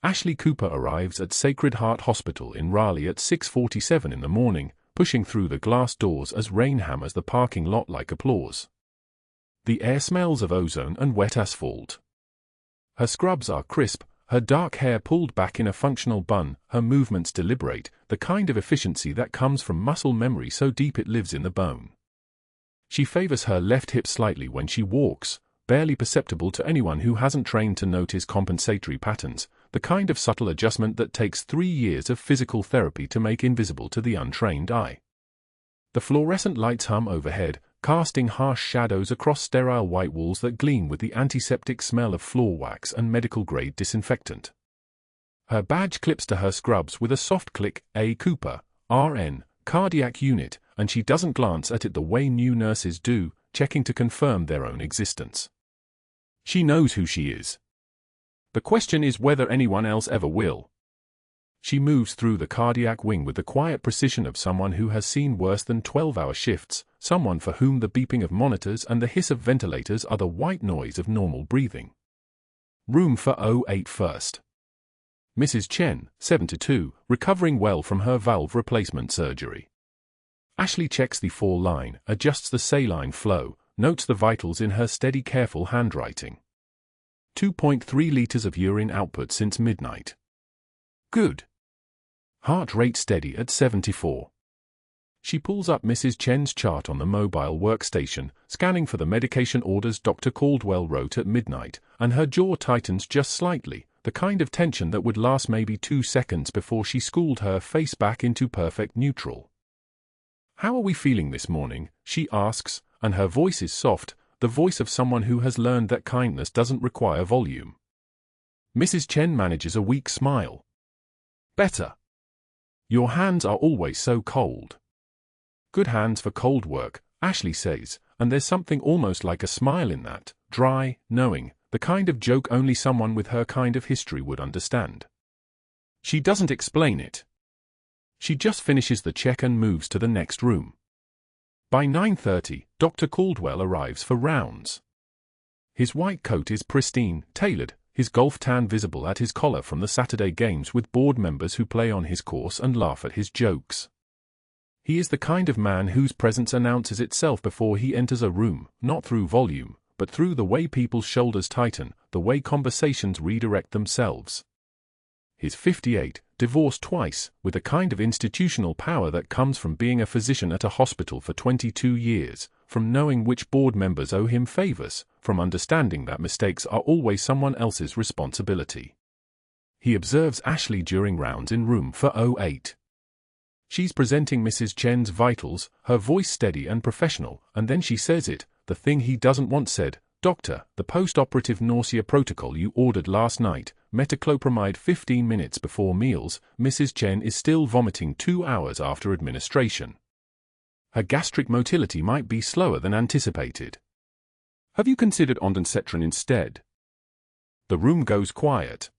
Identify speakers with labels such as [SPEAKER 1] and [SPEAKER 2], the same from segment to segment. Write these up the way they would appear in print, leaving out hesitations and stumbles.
[SPEAKER 1] Ashley Cooper arrives at Sacred Heart Hospital in Raleigh at 6:47 in the morning, pushing through the glass doors as rain hammers the parking lot like applause. The air smells of ozone and wet asphalt. Her scrubs are crisp, her dark hair pulled back in a functional bun, her movements deliberate, the kind of efficiency that comes from muscle memory so deep it lives in the bone. She favors her left hip slightly when she walks, barely perceptible to anyone who hasn't trained to notice compensatory patterns, the kind of subtle adjustment that takes 3 years of physical therapy to make invisible to the untrained eye. The fluorescent lights hum overhead, casting harsh shadows across sterile white walls that gleam with the antiseptic smell of floor wax and medical-grade disinfectant. Her badge clips to her scrubs with a soft click, A. Cooper, RN, cardiac unit, and she doesn't glance at it the way new nurses do, checking to confirm their own existence. She knows who she is. The question is whether anyone else ever will. She moves through the cardiac wing with the quiet precision of someone who has seen worse than 12-hour shifts, someone for whom the beeping of monitors and the hiss of ventilators are the white noise of normal breathing. Room for 08 first. Mrs. Chen, 72, recovering well from her valve replacement surgery. Ashley checks the fall line, adjusts the saline flow, notes the vitals in her steady, careful handwriting. 2.3 liters of urine output since midnight. Good. Heart rate steady at 74. She pulls up Mrs. Chen's chart on the mobile workstation, scanning for the medication orders Dr. Caldwell wrote at midnight, and her jaw tightens just slightly, the kind of tension that would last maybe 2 seconds before she schooled her face back into perfect neutral. "How are we feeling this morning?" she asks, and her voice is soft, the voice of someone who has learned that kindness doesn't require volume. Mrs. Chen manages a weak smile. "Better. Your hands are always so cold." "Good hands for cold work," Ashley says, and there's something almost like a smile in that, dry, knowing, the kind of joke only someone with her kind of history would understand. She doesn't explain it. She just finishes the check and moves to the next room. By 9:30, Dr. Caldwell arrives for rounds. His white coat is pristine, tailored, his golf tan visible at his collar from the Saturday games with board members who play on his course and laugh at his jokes. He is the kind of man whose presence announces itself before he enters a room, not through volume, but through the way people's shoulders tighten, the way conversations redirect themselves. He's 58, divorced twice, with a kind of institutional power that comes from being a physician at a hospital for 22 years, from knowing which board members owe him favors, from understanding that mistakes are always someone else's responsibility. He observes Ashley during rounds in room for 08. She's presenting Mrs. Chen's vitals, her voice steady and professional, and then she says it, the thing he doesn't want said, "Doctor, the post-operative nausea protocol you ordered last night, metoclopramide 15 minutes before meals, Mrs. Chen is still vomiting 2 hours after administration. Her gastric motility might be slower than anticipated. Have you considered ondansetron instead?" The room goes quiet.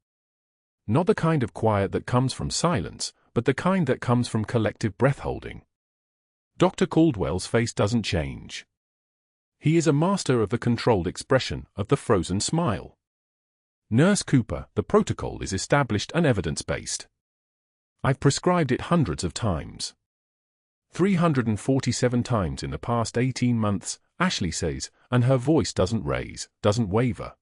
[SPEAKER 1] Not the kind of quiet that comes from silence, but the kind that comes from collective breath-holding. Dr. Caldwell's face doesn't change. He is a master of the controlled expression, of the frozen smile. "Nurse Cooper, the protocol is established and evidence-based. I've prescribed it hundreds of times. 347 times in the past 18 months, Ashley says, and her voice doesn't raise, doesn't waver.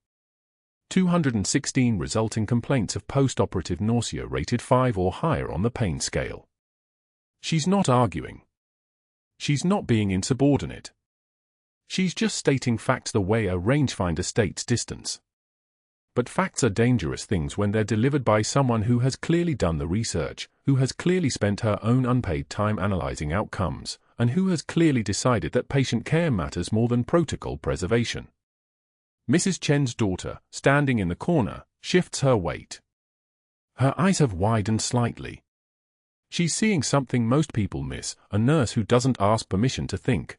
[SPEAKER 1] 216 resulting complaints of post-operative nausea rated 5 or higher on the pain scale. She's not arguing. She's not being insubordinate. She's just stating facts the way a rangefinder states distance. But facts are dangerous things when they're delivered by someone who has clearly done the research, who has clearly spent her own unpaid time analyzing outcomes, and who has clearly decided that patient care matters more than protocol preservation. Mrs. Chen's daughter, standing in the corner, shifts her weight. Her eyes have widened slightly. She's seeing something most people miss, a nurse who doesn't ask permission to think.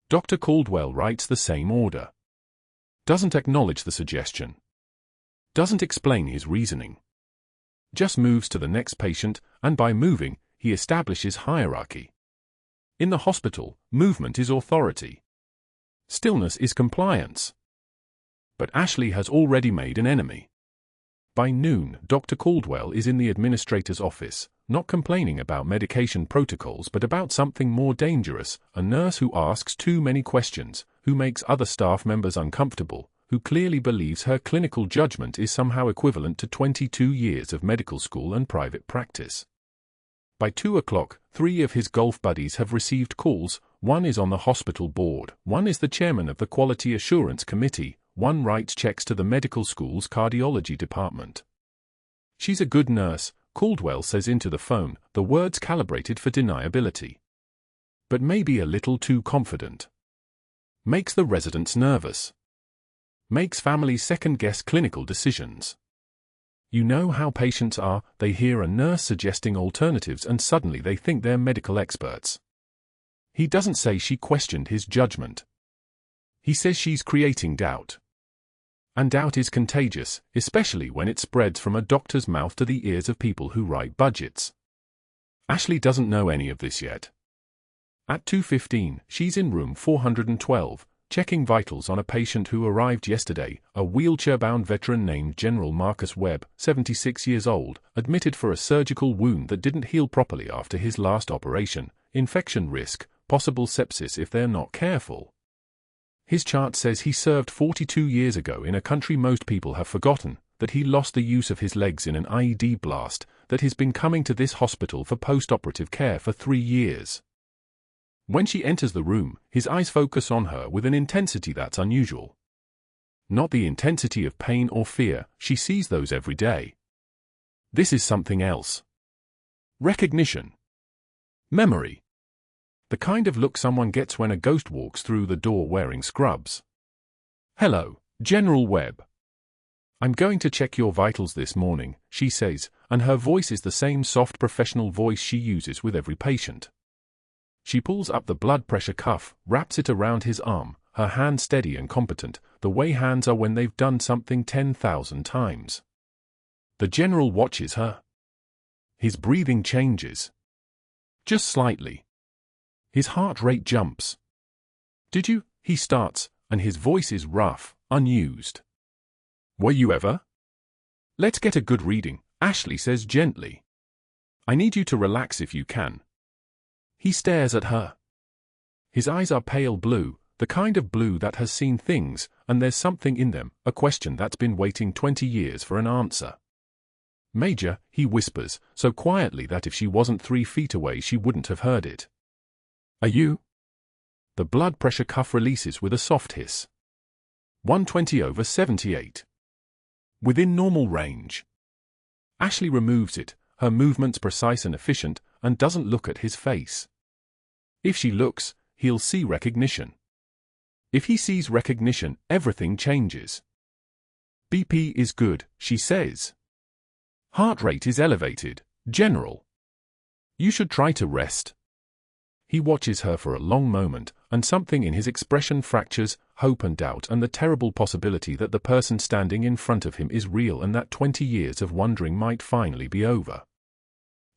[SPEAKER 1] Dr. Caldwell writes the same order. Doesn't acknowledge the suggestion. Doesn't explain his reasoning. Just moves to the next patient, and by moving, he establishes hierarchy. In the hospital, movement is authority. Stillness is compliance. But Ashley has already made an enemy. By noon, Dr. Caldwell is in the administrator's office, not complaining about medication protocols but about something more dangerous, a nurse who asks too many questions, who makes other staff members uncomfortable, who clearly believes her clinical judgment is somehow equivalent to 22 years of medical school and private practice. By 2 o'clock, 3 of his golf buddies have received calls. One is on the hospital board, one is the chairman of the Quality Assurance Committee, one writes checks to the medical school's cardiology department. She's a good nurse, Caldwell says into the phone, the words calibrated for deniability. But maybe a little too confident. Makes the residents nervous. Makes families second-guess clinical decisions. You know how patients are, they hear a nurse suggesting alternatives and suddenly they think they're medical experts. He doesn't say she questioned his judgment. He says she's creating doubt. And doubt is contagious, especially when it spreads from a doctor's mouth to the ears of people who write budgets. Ashley doesn't know any of this yet. At 2:15, she's in room 412, checking vitals on a patient who arrived yesterday, a wheelchair-bound veteran named General Marcus Webb, 76 years old, admitted for a surgical wound that didn't heal properly after his last operation, infection risk, possible sepsis if they're not careful. His chart says he served 42 years ago in a country most people have forgotten, that he lost the use of his legs in an IED blast, that he's been coming to this hospital for post-operative care for 3 years. When she enters the room, his eyes focus on her with an intensity that's unusual. Not the intensity of pain or fear, she sees those every day. This is something else. Recognition. Memory. The kind of look someone gets when a ghost walks through the door wearing scrubs. Hello, General Webb. I'm going to check your vitals this morning, she says, and her voice is the same soft professional voice she uses with every patient. She pulls up the blood pressure cuff, wraps it around his arm, her hand steady and competent, the way hands are when they've done something 10,000 times. The general watches her. His breathing changes. Just slightly. His heart rate jumps. Did you? He starts, and his voice is rough, unused. Were you ever? Let's get a good reading, Ashley says gently. I need you to relax if you can. He stares at her. His eyes are pale blue, the kind of blue that has seen things, and there's something in them, a question that's been waiting 20 years for an answer. Major, he whispers, so quietly that if she wasn't 3 feet away she wouldn't have heard it. Are you? The blood pressure cuff releases with a soft hiss. 120/78. Within normal range. Ashley removes it, her movements precise and efficient, and doesn't look at his face. If she looks, he'll see recognition. If he sees recognition, everything changes. BP is good, she says. Heart rate is elevated, General. You should try to rest. He watches her for a long moment, and something in his expression fractures hope and doubt and the terrible possibility that the person standing in front of him is real and that 20 years of wondering might finally be over.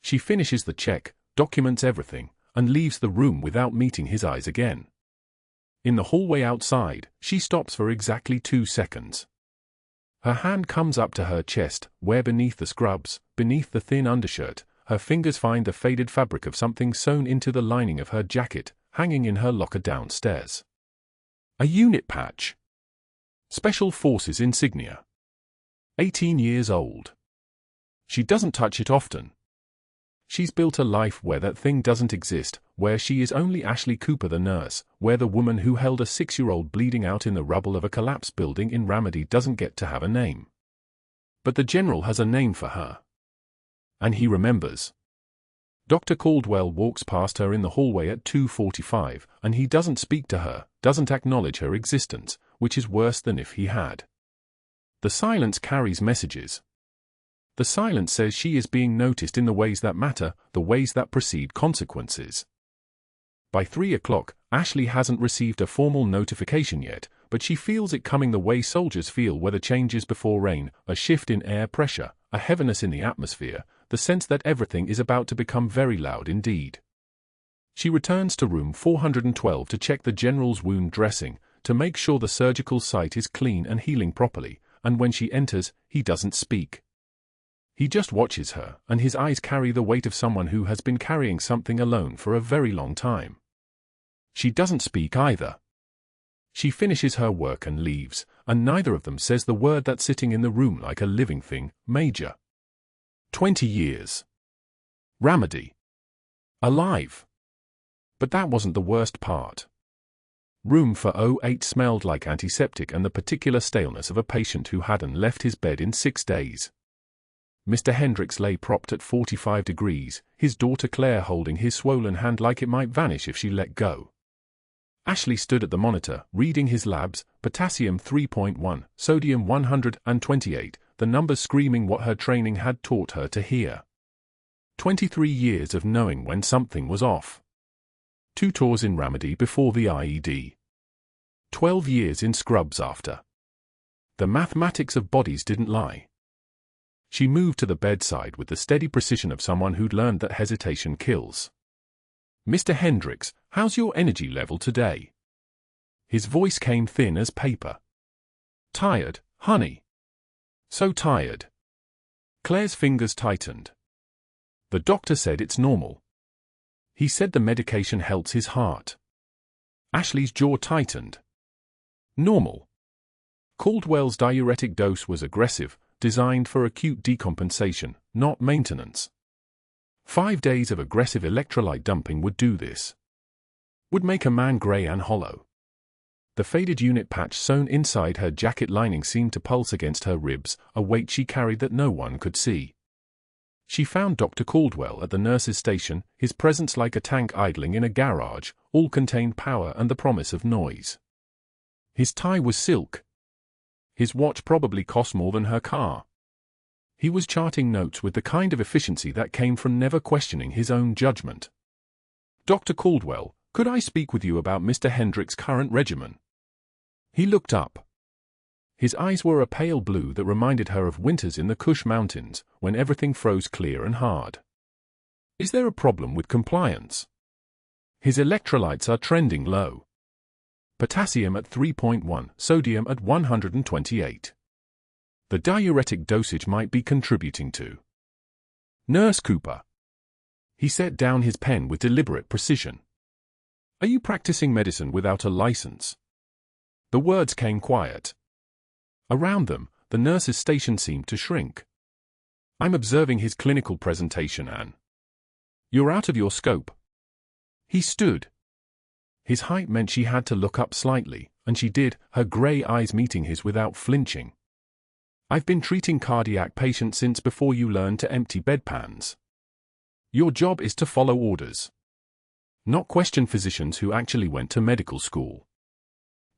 [SPEAKER 1] She finishes the check, documents everything, and leaves the room without meeting his eyes again. In the hallway outside, she stops for exactly 2 seconds. Her hand comes up to her chest, where beneath the scrubs, beneath the thin undershirt, her fingers find the faded fabric of something sewn into the lining of her jacket, hanging in her locker downstairs. A unit patch. Special Forces insignia. 18 years old. She doesn't touch it often. She's built a life where that thing doesn't exist, where she is only Ashley Cooper the nurse, where the woman who held a 6-year-old bleeding out in the rubble of a collapsed building in Raleigh doesn't get to have a name. But the general has a name for her. And he remembers. Dr. Caldwell walks past her in the hallway at 2:45, and he doesn't speak to her, doesn't acknowledge her existence, which is worse than if he had. The silence carries messages. The silence says she is being noticed in the ways that matter, the ways that precede consequences. By 3 o'clock, Ashley hasn't received a formal notification yet, but she feels it coming the way soldiers feel weather changes before rain, a shift in air pressure, a heaviness in the atmosphere, the sense that everything is about to become very loud indeed. She returns to room 412 to check the general's wound dressing, to make sure the surgical site is clean and healing properly, and when she enters, he doesn't speak. He just watches her, and his eyes carry the weight of someone who has been carrying something alone for a very long time. She doesn't speak either. She finishes her work and leaves, and neither of them says the word that's sitting in the room like a living thing, Major. 20 years. Ramadi. Alive. But that wasn't the worst part. Room 408 smelled like antiseptic and the particular staleness of a patient who hadn't left his bed in 6 days. Mr. Hendricks lay propped at 45 degrees, his daughter Claire holding his swollen hand like it might vanish if she let go. Ashley stood at the monitor, reading his labs, potassium 3.1, sodium 128, the numbers screaming what her training had taught her to hear. 23 years of knowing when something was off. 2 tours in Ramadi before the IED. 12 years in scrubs after. The mathematics of bodies didn't lie. She moved to the bedside with the steady precision of someone who'd learned that hesitation kills. Mr. Hendricks, how's your energy level today? His voice came thin as paper. Tired, honey. So tired. Claire's fingers tightened. The doctor said it's normal. He said the medication helps his heart. Ashley's jaw tightened. Normal. Caldwell's diuretic dose was aggressive, designed for acute decompensation, not maintenance. 5 days of aggressive electrolyte dumping would do this. Would make a man grey and hollow. The faded unit patch sewn inside her jacket lining seemed to pulse against her ribs, a weight she carried that no one could see. She found Dr. Caldwell at the nurse's station, his presence like a tank idling in a garage, all contained power and the promise of noise. His tie was silk. His watch probably cost more than her car. He was charting notes with the kind of efficiency that came from never questioning his own judgment. Dr. Caldwell, could I speak with you about Mr. Hendricks' current regimen? He looked up. His eyes were a pale blue that reminded her of winters in the Kush Mountains, when everything froze clear and hard. Is there a problem with compliance? His electrolytes are trending low. Potassium at 3.1, sodium at 128. The diuretic dosage might be contributing to. Nurse Cooper. He set down his pen with deliberate precision. Are you practicing medicine without a license? The words came quiet. Around them, the nurse's station seemed to shrink. I'm observing his clinical presentation, Anne. You're out of your scope. He stood. His height meant she had to look up slightly, and she did, her grey eyes meeting his without flinching. I've been treating cardiac patients since before you learned to empty bedpans. Your job is to follow orders. Not question physicians who actually went to medical school.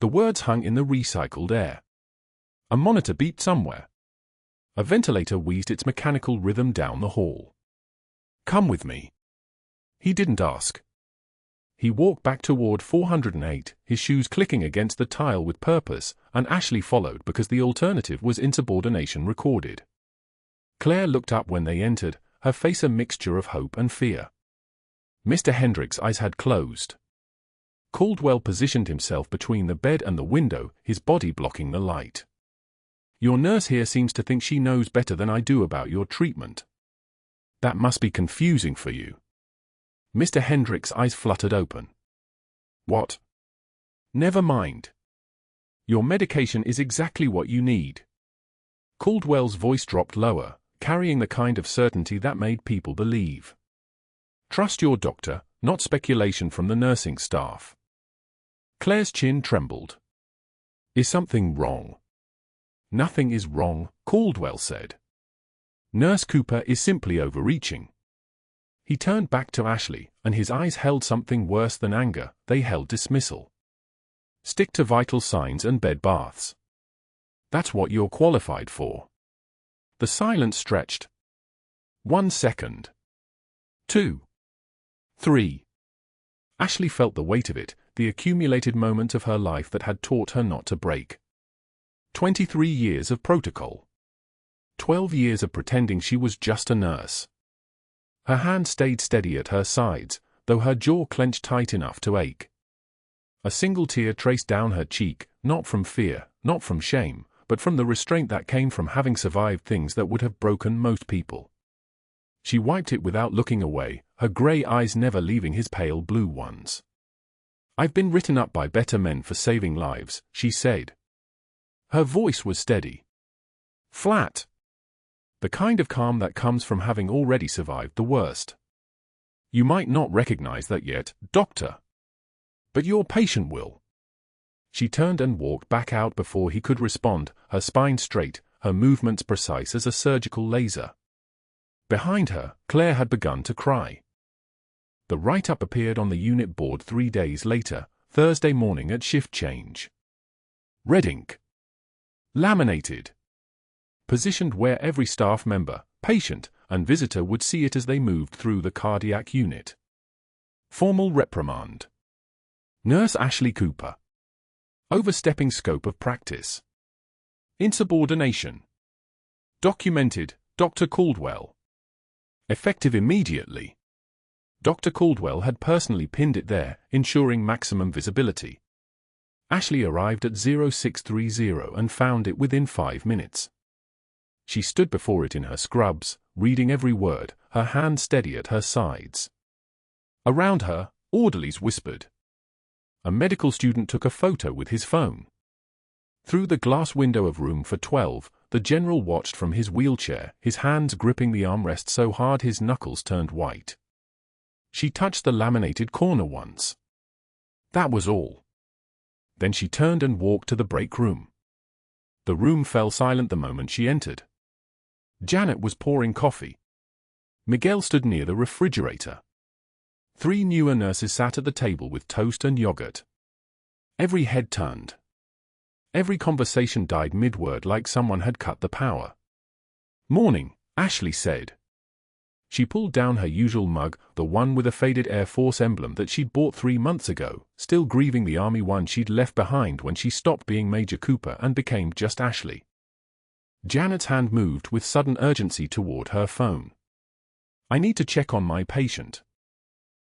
[SPEAKER 1] The words hung in the recycled air. A monitor beeped somewhere. A ventilator wheezed its mechanical rhythm down the hall. Come with me. He didn't ask. He walked back toward 408, his shoes clicking against the tile with purpose, and Ashley followed because the alternative was insubordination recorded. Claire looked up when they entered, her face a mixture of hope and fear. Mr. Hendricks' eyes had closed. Caldwell positioned himself between the bed and the window, his body blocking the light. Your nurse here seems to think she knows better than I do about your treatment. That must be confusing for you. Mr. Hendricks' eyes fluttered open. What? Never mind. Your medication is exactly what you need. Caldwell's voice dropped lower, carrying the kind of certainty that made people believe. Trust your doctor, not speculation from the nursing staff. Claire's chin trembled. Is something wrong? Nothing is wrong, Caldwell said. Nurse Cooper is simply overreaching. He turned back to Ashley, and his eyes held something worse than anger, they held dismissal. Stick to vital signs and bed baths. That's what you're qualified for. The silence stretched. 1 second. 2. 3. Ashley felt the weight of it, the accumulated moment of her life that had taught her not to break. 23 years of protocol. 12 years of pretending she was just a nurse. Her hand stayed steady at her sides, though her jaw clenched tight enough to ache. A single tear traced down her cheek, not from fear, not from shame, but from the restraint that came from having survived things that would have broken most people. She wiped it without looking away, her grey eyes never leaving his pale blue ones. "I've been written up by better men for saving lives," she said. Her voice was steady. Flat. The kind of calm that comes from having already survived the worst. "You might not recognize that yet, Doctor. But your patient will." She turned and walked back out before he could respond, her spine straight, her movements precise as a surgical laser. Behind her, Claire had begun to cry. The write-up appeared on the unit board 3 days later, Thursday morning at shift change. Red ink. Laminated. Positioned where every staff member, patient, and visitor would see it as they moved through the cardiac unit. Formal reprimand. Nurse Ashley Cooper. Overstepping scope of practice. Insubordination. Documented, Dr. Caldwell. Effective immediately. Dr. Caldwell had personally pinned it there, ensuring maximum visibility. Ashley arrived at 0630 and found it within 5 minutes. She stood before it in her scrubs, reading every word, her hands steady at her sides. Around her, orderlies whispered. A medical student took a photo with his phone. Through the glass window of room for 12, the general watched from his wheelchair, his hands gripping the armrest so hard his knuckles turned white. She touched the laminated corner once. That was all. Then she turned and walked to the break room. The room fell silent the moment she entered. Janet was pouring coffee. Miguel stood near the refrigerator. 3 newer nurses sat at the table with toast and yogurt. Every head turned. Every conversation died mid-word like someone had cut the power. "Morning," Ashley said. She pulled down her usual mug, the one with a faded Air Force emblem that she'd bought 3 months ago, still grieving the Army one she'd left behind when she stopped being Major Cooper and became just Ashley. Janet's hand moved with sudden urgency toward her phone. "I need to check on my patient."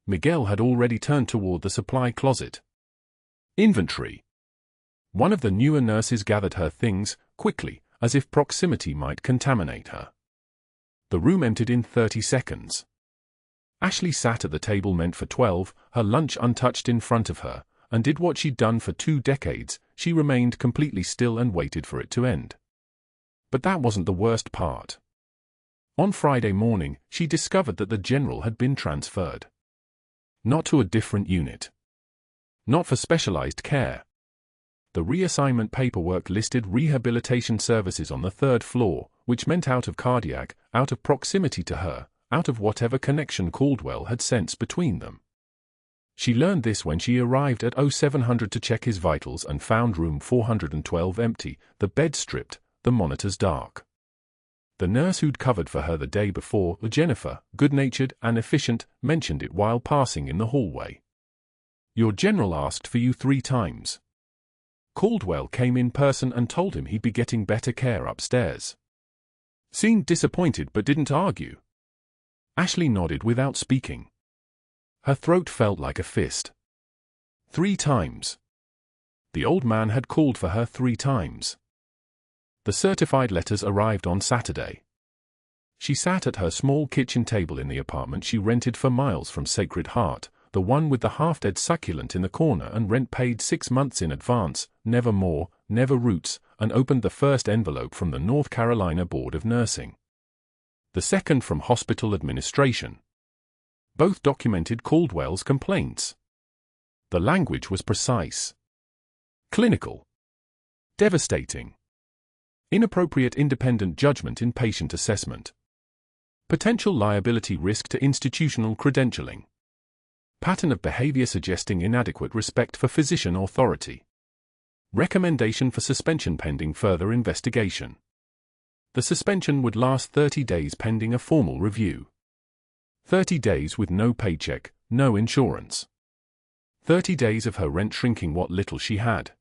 [SPEAKER 1] Miguel had already turned toward the supply closet. Inventory. One of the newer nurses gathered her things, quickly, as if proximity might contaminate her. The room emptied in 30 seconds. Ashley sat at the table meant for 12, her lunch untouched in front of her, and did what she'd done for 2 decades, she remained completely still and waited for it to end. But that wasn't the worst part. On Friday morning, she discovered that the general had been transferred. Not to a different unit. Not for specialized care. The reassignment paperwork listed rehabilitation services on the 3rd floor, which meant out of cardiac, out of proximity to her, out of whatever connection Caldwell had sensed between them. She learned this when she arrived at 0700 to check his vitals and found room 412 empty, the bed stripped, the monitors dark. The nurse who'd covered for her the day before, Jennifer, good-natured and efficient, mentioned it while passing in the hallway. "Your general asked for you 3 times. Caldwell came in person and told him he'd be getting better care upstairs." Seemed disappointed but didn't argue. Ashley nodded without speaking. Her throat felt like a fist. 3 times. The old man had called for her 3 times. The certified letters arrived on Saturday. She sat at her small kitchen table in the apartment she rented for miles from Sacred Heart, the one with the half-dead succulent in the corner and rent paid 6 months in advance, never more, never roots, and opened the first envelope from the North Carolina Board of Nursing. The second from hospital administration. Both documented Caldwell's complaints. The language was precise. Clinical. Devastating. Inappropriate independent judgment in patient assessment. Potential liability risk to institutional credentialing. Pattern of behavior suggesting inadequate respect for physician authority. Recommendation for suspension pending further investigation. The suspension would last 30 days pending a formal review. 30 days with no paycheck, no insurance. 30 days of her rent shrinking what little she had.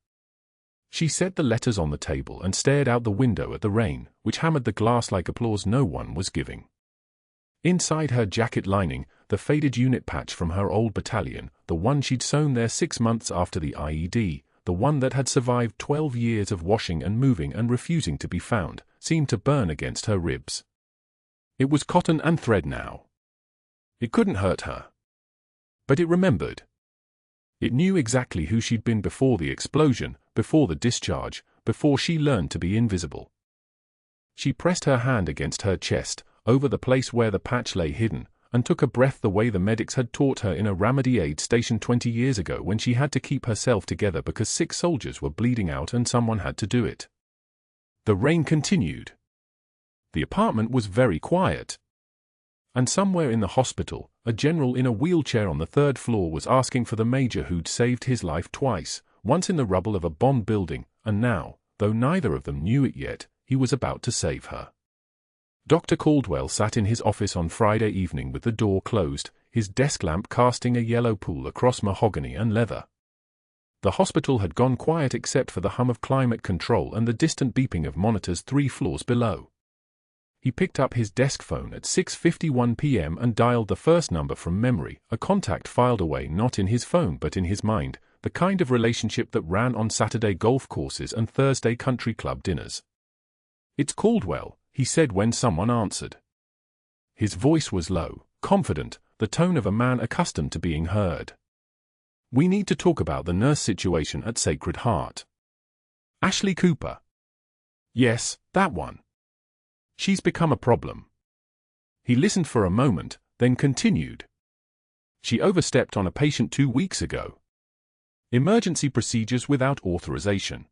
[SPEAKER 1] She set the letters on the table and stared out the window at the rain, which hammered the glass like applause no one was giving. Inside her jacket lining, the faded unit patch from her old battalion, the one she'd sewn there 6 months after the IED, the one that had survived 12 years of washing and moving and refusing to be found, seemed to burn against her ribs. It was cotton and thread now. It couldn't hurt her. But it remembered. It knew exactly who she'd been before the explosion, before the discharge, before she learned to be invisible. She pressed her hand against her chest, over the place where the patch lay hidden, and took a breath the way the medics had taught her in a remedy aid station 20 years ago when she had to keep herself together because 6 soldiers were bleeding out and someone had to do it. The rain continued. The apartment was very quiet. And somewhere in the hospital, a general in a wheelchair on the 3rd floor was asking for the major who'd saved his life twice, once in the rubble of a bomb building, and now, though neither of them knew it yet, he was about to save her. Dr. Caldwell sat in his office on Friday evening with the door closed, his desk lamp casting a yellow pool across mahogany and leather. The hospital had gone quiet except for the hum of climate control and the distant beeping of monitors 3 floors below. He picked up his desk phone at 6:51 p.m. and dialed the first number from memory, a contact filed away not in his phone but in his mind, the kind of relationship that ran on Saturday golf courses and Thursday country club dinners. "It's Caldwell," he said when someone answered. His voice was low, confident, the tone of a man accustomed to being heard. "We need to talk about the nurse situation at Sacred Heart." "Ashley Cooper." "Yes, that one. She's become a problem." He listened for a moment, then continued. "She overstepped on a patient 2 weeks ago. Emergency procedures without authorization.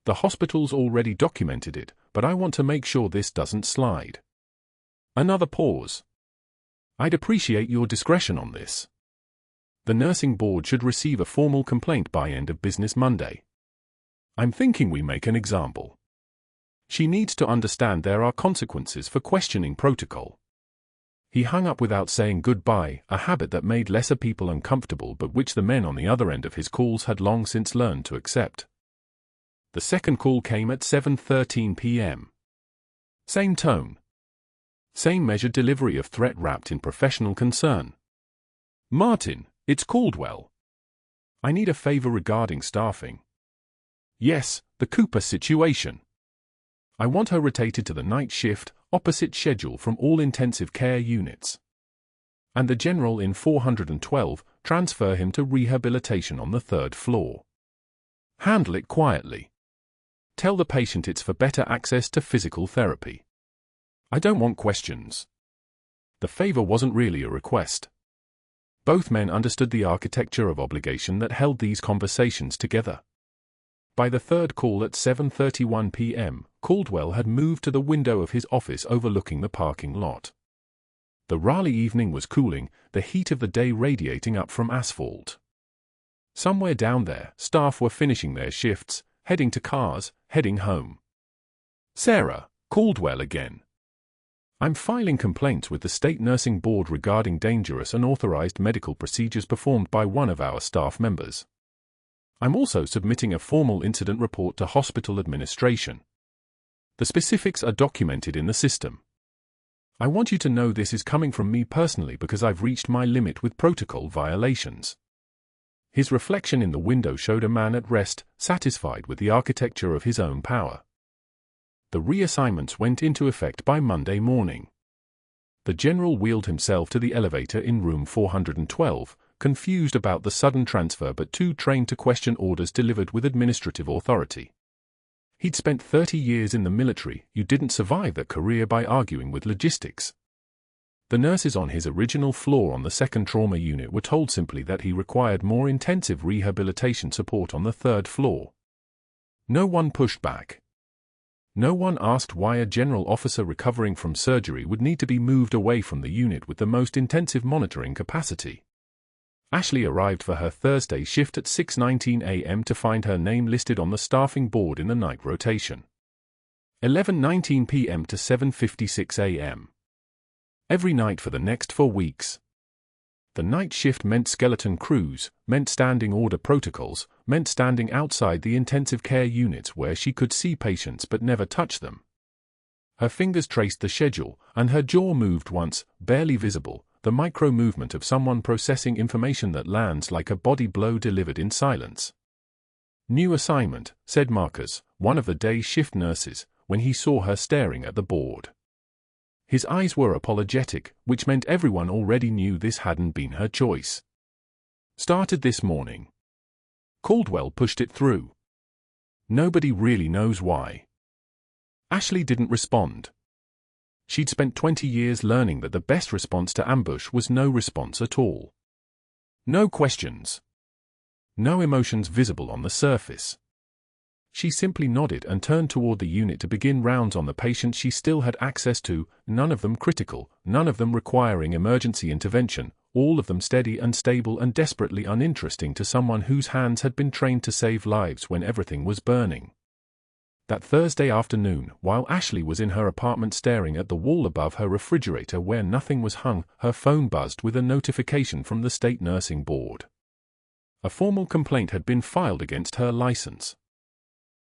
[SPEAKER 1] The hospital's already documented it, but I want to make sure this doesn't slide." Another pause. "I'd appreciate your discretion on this. The nursing board should receive a formal complaint by end of business Monday. I'm thinking we make an example. She needs to understand there are consequences for questioning protocol." He hung up without saying goodbye, a habit that made lesser people uncomfortable but which the men on the other end of his calls had long since learned to accept. The second call came at 7:13 p.m. Same tone. Same measured delivery of threat wrapped in professional concern. "Martin, it's Caldwell. I need a favor regarding staffing." "Yes, the Cooper situation. I want her rotated to the night shift, opposite schedule from all intensive care units. And the general in 412, transfer him to rehabilitation on the 3rd floor. Handle it quietly. Tell the patient it's for better access to physical therapy. I don't want questions." The favor wasn't really a request. Both men understood the architecture of obligation that held these conversations together. By the 3rd call at 7:31 p.m., Caldwell had moved to the window of his office overlooking the parking lot. The Raleigh evening was cooling, the heat of the day radiating up from asphalt. Somewhere down there, staff were finishing their shifts, heading to cars, heading home. "Sarah, Caldwell again. I'm filing complaints with the State Nursing Board regarding dangerous unauthorized medical procedures performed by one of our staff members. I'm also submitting a formal incident report to hospital administration. The specifics are documented in the system. I want you to know this is coming from me personally because I've reached my limit with protocol violations." His reflection in the window showed a man at rest, satisfied with the architecture of his own power. The reassignments went into effect by Monday morning. The general wheeled himself to the elevator in room 412, confused about the sudden transfer but too trained to question orders delivered with administrative authority. He'd spent 30 years in the military. You didn't survive that career by arguing with logistics. The nurses on his original floor on the 2nd trauma unit were told simply that he required more intensive rehabilitation support on the 3rd floor. No one pushed back. No one asked why a general officer recovering from surgery would need to be moved away from the unit with the most intensive monitoring capacity. Ashley arrived for her Thursday shift at 6:19 a.m. to find her name listed on the staffing board in the night rotation. 11:19 p.m. to 7:56 a.m. Every night for the next 4 weeks. The night shift meant skeleton crews, meant standing order protocols, meant standing outside the intensive care units where she could see patients but never touch them. Her fingers traced the schedule, and her jaw moved once, barely visible, the micro-movement of someone processing information that lands like a body blow delivered in silence. "New assignment," said Marcus, one of the day shift nurses, when he saw her staring at the board. His eyes were apologetic, which meant everyone already knew this hadn't been her choice. "Started this morning." Caldwell pushed it through. "Nobody really knows why." Ashley didn't respond. She'd spent 20 years learning that the best response to ambush was no response at all. No questions. No emotions visible on the surface. She simply nodded and turned toward the unit to begin rounds on the patients she still had access to, none of them critical, none of them requiring emergency intervention, all of them steady and stable and desperately uninteresting to someone whose hands had been trained to save lives when everything was burning. That Thursday afternoon, while Ashley was in her apartment staring at the wall above her refrigerator where nothing was hung, her phone buzzed with a notification from the state nursing board. A formal complaint had been filed against her license.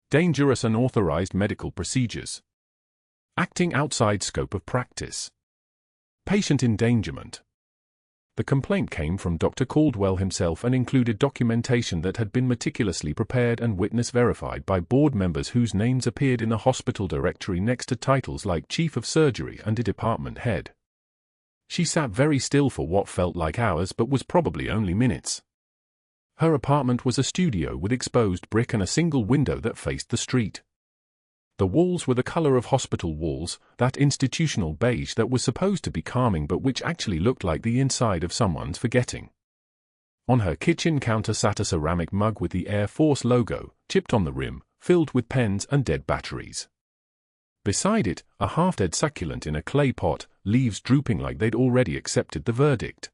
[SPEAKER 1] Dangerous unauthorized medical procedures. Acting outside scope of practice. Patient endangerment. The complaint came from Dr. Caldwell himself and included documentation that had been meticulously prepared and witness verified by board members whose names appeared in the hospital directory next to titles like Chief of Surgery and a department head. She sat very still for what felt like hours but was probably only minutes. Her apartment was a studio with exposed brick and a single window that faced the street. The walls were the color of hospital walls, that institutional beige that was supposed to be calming but which actually looked like the inside of someone's forgetting. On her kitchen counter sat a ceramic mug with the Air Force logo, chipped on the rim, filled with pens and dead batteries. Beside it, a half-dead succulent in a clay pot, leaves drooping like they'd already accepted the verdict.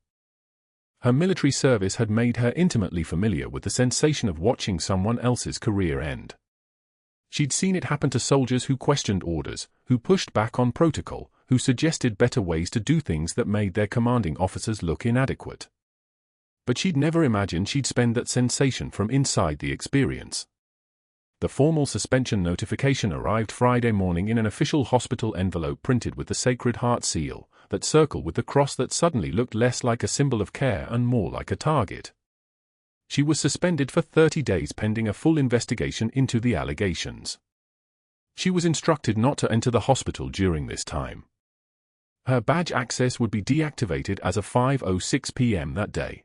[SPEAKER 1] Her military service had made her intimately familiar with the sensation of watching someone else's career end. She'd seen it happen to soldiers who questioned orders, who pushed back on protocol, who suggested better ways to do things that made their commanding officers look inadequate. But she'd never imagined she'd spend that sensation from inside the experience. The formal suspension notification arrived Friday morning in an official hospital envelope printed with the Sacred Heart seal, that circle with the cross that suddenly looked less like a symbol of care and more like a target. She was suspended for 30 days pending a full investigation into the allegations. She was instructed not to enter the hospital during this time. Her badge access would be deactivated as of 5:06 p.m. that day.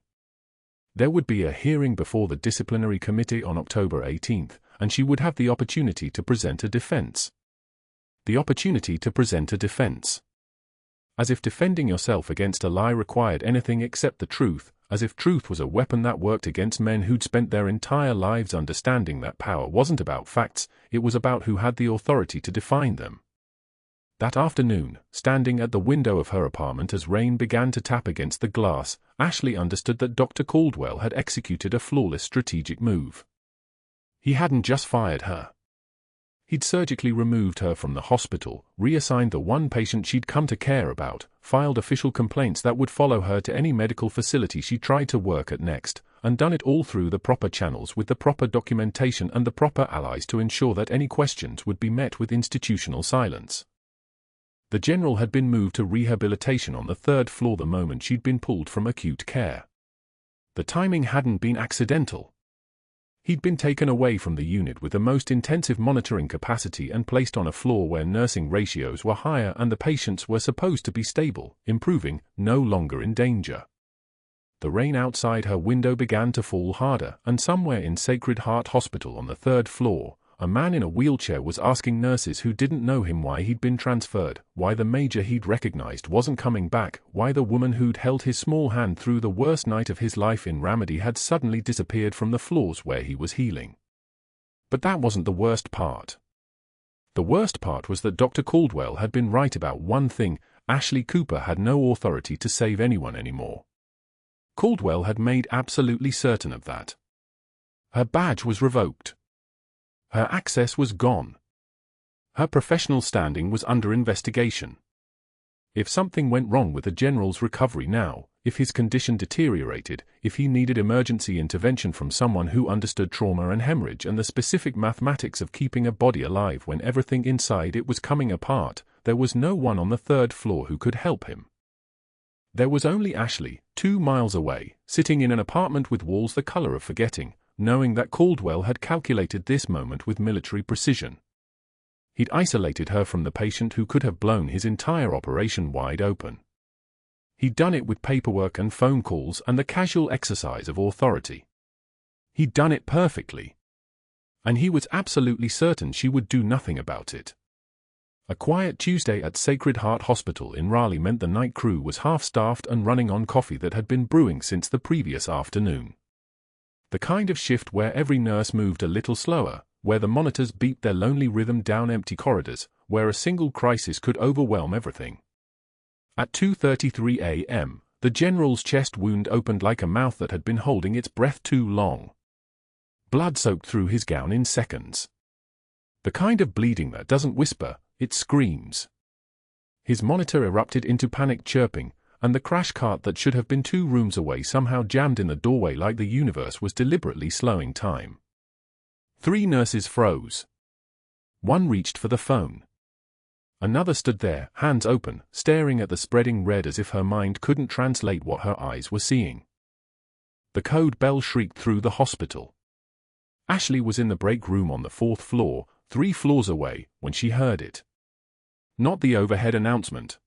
[SPEAKER 1] There would be a hearing before the disciplinary committee on October 18th, and she would have the opportunity to present a defense. The opportunity to present a defense. As if defending yourself against a lie required anything except the truth, as if truth was a weapon that worked against men who'd spent their entire lives understanding that power wasn't about facts, it was about who had the authority to define them. That afternoon, standing at the window of her apartment as rain began to tap against the glass, Ashley understood that Dr. Caldwell had executed a flawless strategic move. He hadn't just fired her. He'd surgically removed her from the hospital, reassigned the one patient she'd come to care about, filed official complaints that would follow her to any medical facility she tried to work at next, and done it all through the proper channels with the proper documentation and the proper allies to ensure that any questions would be met with institutional silence. The general had been moved to rehabilitation on the 3rd floor the moment she'd been pulled from acute care. The timing hadn't been accidental. He'd been taken away from the unit with the most intensive monitoring capacity and placed on a floor where nursing ratios were higher and the patients were supposed to be stable, improving, no longer in danger. The rain outside her window began to fall harder, and somewhere in Sacred Heart Hospital on the 3rd floor, a man in a wheelchair was asking nurses who didn't know him why he'd been transferred, why the major he'd recognized wasn't coming back, why the woman who'd held his small hand through the worst night of his life in Ramadi had suddenly disappeared from the floors where he was healing. But that wasn't the worst part. The worst part was that Dr. Caldwell had been right about one thing: Ashley Cooper had no authority to save anyone anymore. Caldwell had made absolutely certain of that. Her badge was revoked. Her access was gone. Her professional standing was under investigation. If something went wrong with the general's recovery now, if his condition deteriorated, if he needed emergency intervention from someone who understood trauma and hemorrhage and the specific mathematics of keeping a body alive when everything inside it was coming apart, there was no one on the 3rd floor who could help him. There was only Ashley, 2 miles away, sitting in an apartment with walls the color of forgetting, knowing that Caldwell had calculated this moment with military precision. He'd isolated her from the patient who could have blown his entire operation wide open. He'd done it with paperwork and phone calls and the casual exercise of authority. He'd done it perfectly. And he was absolutely certain she would do nothing about it. A quiet Tuesday at Sacred Heart Hospital in Raleigh meant the night crew was half-staffed and running on coffee that had been brewing since the previous afternoon. The kind of shift where every nurse moved a little slower, where the monitors beeped their lonely rhythm down empty corridors, where a single crisis could overwhelm everything. At 2:33 a.m., the general's chest wound opened like a mouth that had been holding its breath too long. Blood soaked through his gown in seconds. The kind of bleeding that doesn't whisper, it screams. His monitor erupted into panic chirping, and the crash cart that should have been 2 rooms away somehow jammed in the doorway like the universe was deliberately slowing time. 3 nurses froze. 1 reached for the phone. Another stood there, hands open, staring at the spreading red as if her mind couldn't translate what her eyes were seeing. The code bell shrieked through the hospital. Ashley was in the break room on the 4th floor, 3 floors away, when she heard it. Not the overhead announcement.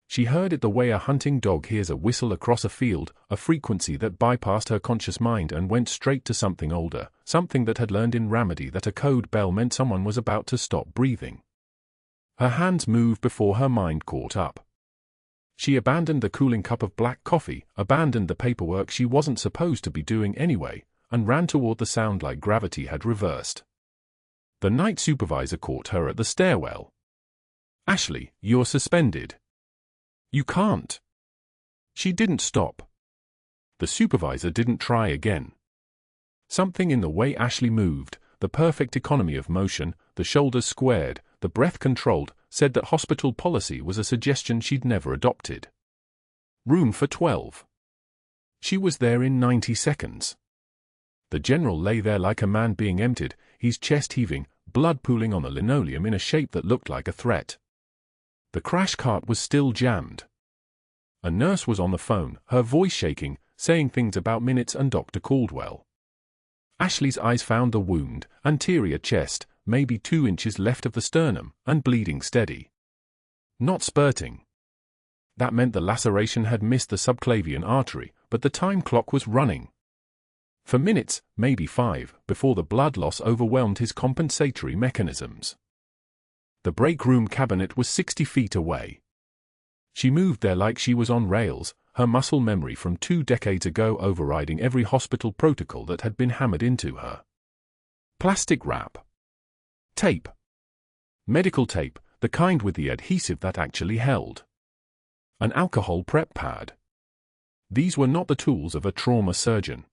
[SPEAKER 1] She heard it the way a hunting dog hears a whistle across a field, a frequency that bypassed her conscious mind and went straight to something older, something that had learned in Ramadi that a code bell meant someone was about to stop breathing. Her hands moved before her mind caught up. She abandoned the cooling cup of black coffee, abandoned the paperwork she wasn't supposed to be doing anyway, and ran toward the sound like gravity had reversed. The night supervisor caught her at the stairwell. "Ashley, you're suspended. You can't." She didn't stop. The supervisor didn't try again. Something in the way Ashley moved, the perfect economy of motion, the shoulders squared, the breath controlled, said that hospital policy was a suggestion she'd never adopted. Room for 12. She was there in 90 seconds. The general lay there like a man being emptied, his chest heaving, blood pooling on the linoleum in a shape that looked like a threat. The crash cart was still jammed. A nurse was on the phone, her voice shaking, saying things about minutes and Dr. Caldwell. Ashley's eyes found the wound, anterior chest, maybe 2 inches left of the sternum, and bleeding steady. Not spurting. That meant the laceration had missed the subclavian artery, but the time clock was running. For minutes, maybe 5, before the blood loss overwhelmed his compensatory mechanisms. The break room cabinet was 60 feet away. She moved there like she was on rails, her muscle memory from 2 decades ago overriding every hospital protocol that had been hammered into her. Plastic wrap. Tape. Medical tape, the kind with the adhesive that actually held. An alcohol prep pad. These were not the tools of a trauma surgeon.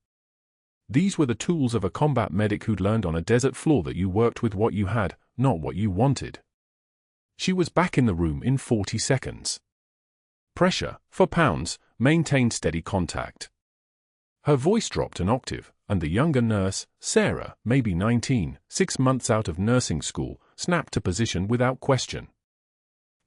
[SPEAKER 1] These were the tools of a combat medic who'd learned on a desert floor that you worked with what you had, not what you wanted. She was back in the room in 40 seconds. Pressure, for pounds, maintained steady contact. Her voice dropped an octave, and the younger nurse, Sarah, maybe 19, 6 months out of nursing school, snapped to position without question.